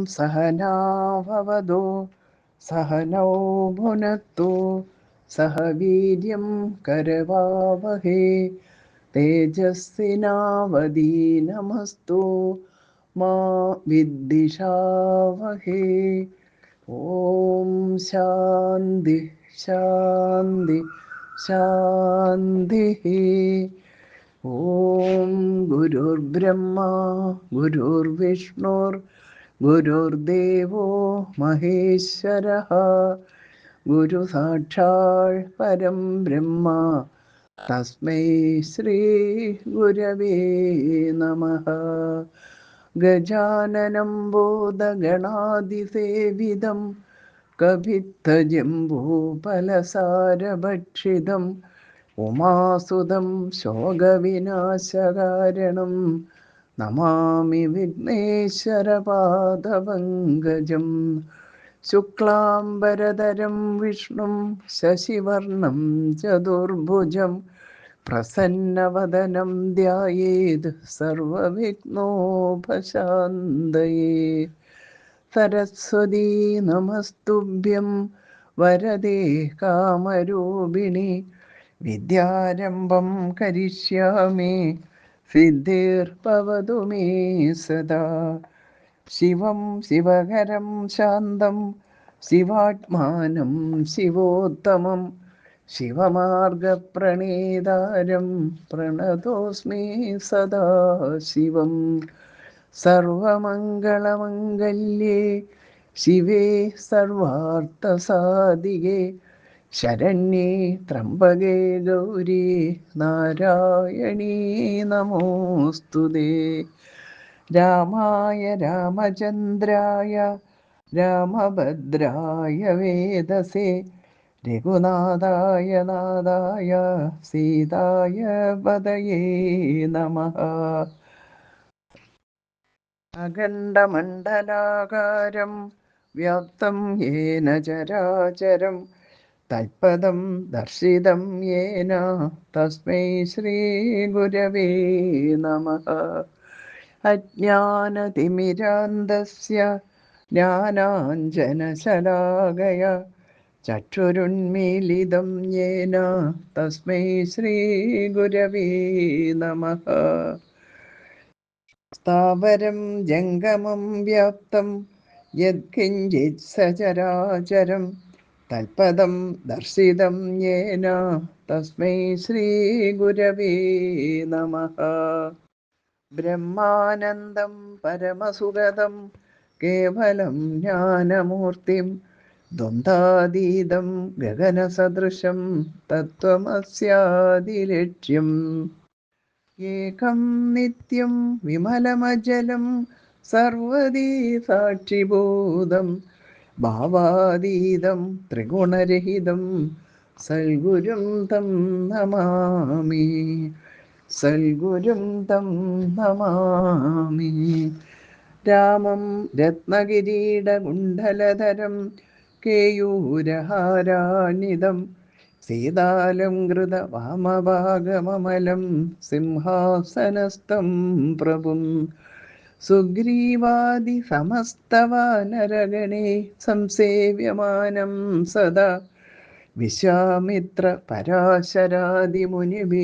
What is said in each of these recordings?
सहनाववतु सहनौ भुनक्तु सह वीर्यं करवावहे तेजस्विनावधीनमस्तु मा विद्विषावहे। ഓം ശാന്തി ശാന്തി ശാന്തി. ഓം ഗുരുർബ്രഹ്മ ഗുരുർവിഷ്ണുർ ഗുരുർദേവോ മഹേശ്വരഃ ഗുരു സാക്ഷാൽ പരം ബ്രഹ്മ തസ്മൈ ശ്രീ ഗുരവേ നമഃ. ഗജാനനം ഭൂതഗണാതിസേവിതം കപിത്തജംബൂഫലസാരഭക്ഷിതം ഉമാസുതം ശോകവിനാശകാരണം നമാമി വിഘ്നേശ്വരപാദപങ്കജം. ശുക്ലാംബരധരം വിഷ്ണും ശശിവർണം ചതുർഭുജം പ്രസന്നവദനം ധ്യായേത് സർവവിഘ്നോപശാന്തയേ. സരസ്വതീ നമസ്തുഭ്യം വരദേ കാമരൂപിണി വിദ്യാരംഭം കരിഷ്യാമി സിദ്ധിർഭവതു മേ സദാ. ശിവം ശിവകരം ശാന്തം ശിവാത്മാനം ശിവോത്തമം ശിവമാർഗപ്രണേതാരം പ്രണതോസ്മി സദാശിവം. സർവമംഗളമംഗല്യേ ശിവേ സർവാർത്ഥസാധികേ ശരണ്യേ ത്രംബകേ ഗൗരി നാരായണീ നമോസ്തുതേ. രാമായ രാമചന്ദ്രായ രാമഭദ്രായ വേദസേ രഘുനാഥായ നാഥായ സീതായ പതയേ നമഃ. അഖണ്ഡമണ്ഡലാകാരം വ്യാപ്തം യേന ചരാചരം തൽപദം ദർശിതം യേന തസ്മൈ ശ്രീ ഗുരവേ നമഃ. അജ്ഞാനതിമിരാന്ധസ്യ ജ്ഞാനാഞ്ജനശലാകയ ചക്ഷുരുന്മീലിതം യേന തസ്മൈ ശ്രീ ഗുരവേ നമഃ. സ്ഥാവരം ജംഗമം വ്യാപ്തം യത്കിഞ്ചിത് സചരാചരം തൽപദം ദർശിതം യേന തസ്മൈ ശ്രീ ഗുരവേ നമഃ. ബ്രഹ്മാനന്ദം പരമസുഗതം കേവലം ജ്ഞാനമൂർത്തിം ദ്വന്ദ്വാതീതം ഗഗനസദൃശം തത്വമസ്യാദിലക്ഷ്യം. ഏകം നിത്യം വിമലമജലം സർവദീ സാക്ഷിഭൂതം ഭാവാതീതം ത്രിഗുണരഹിതം സൽഗുരും തം നമാമി സൽഗുരും തം നമാമി. രാമം രത്നകിരീടകുണ്ഡലധരം കേയൂരഹാരാനിതം സീതാലംകൃത വാമഭാഗമമലം സിംഹാസനസ്ഥം പ്രഭും സുഗ്രീവാദി സമസ്തവാനരഗണേ സംസേവ്യമാനം സദാ വിശ്വാമിത്ര പരാശരാദിമുനിഭിः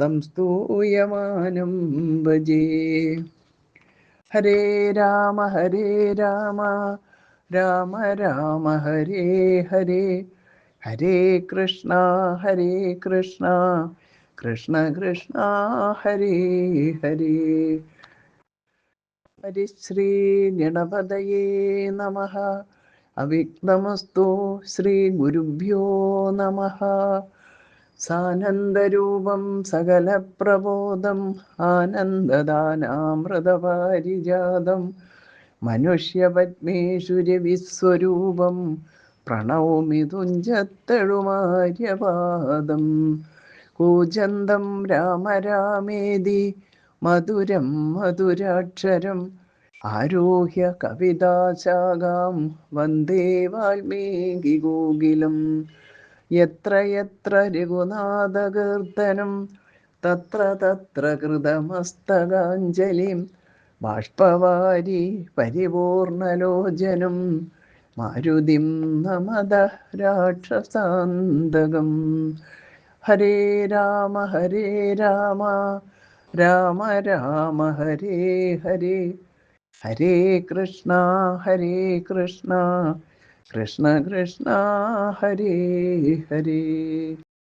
സംസ്തൂയമാനം ഭജേ. ഹരേ രാമ രാമ രാമ ഹരേ ഹരേ ഹരേ കൃഷ്ണ കൃഷ്ണ കൃഷ്ണ ഹരേ ഹരേ. ഹരിശ്രീ ഗണപതയേ നമഃ. അവിഘ്നമസ്തു. ശ്രീ ഗുരുഭ്യോ നമഃ. സാനന്ദരൂപം സകലപ്രബോധം ആനന്ദദാനാമൃതപാരിജാതം മനുഷ്യപത്മേഷു രവിസ്വരൂപം പ്രണൗമി തുഞ്ചത്തെഴുമാര്യപാദം. കൂജന്തം രാമ രാമേതി മധുരം മധുരാക്ഷരം ആരോഹ്യ കവിതാശാഖാം വന്ദേ വാൽമീകികോകിലം. യത്ര യത്ര രഘുനാഥകീർത്തനം തത്ര തത്ര കൃതമസ്തകാഞ്ജലിം ബാഷ്പവാരി പരിപൂർണലോചനം മാരുതിം നമത രാക്ഷസാന്തകം. ഹരേ രാമ രാമ രാമ ഹരേ ഹരേ, ഹരേ കൃഷ്ണ കൃഷ്ണ കൃഷ്ണ ഹരേ ഹരേ.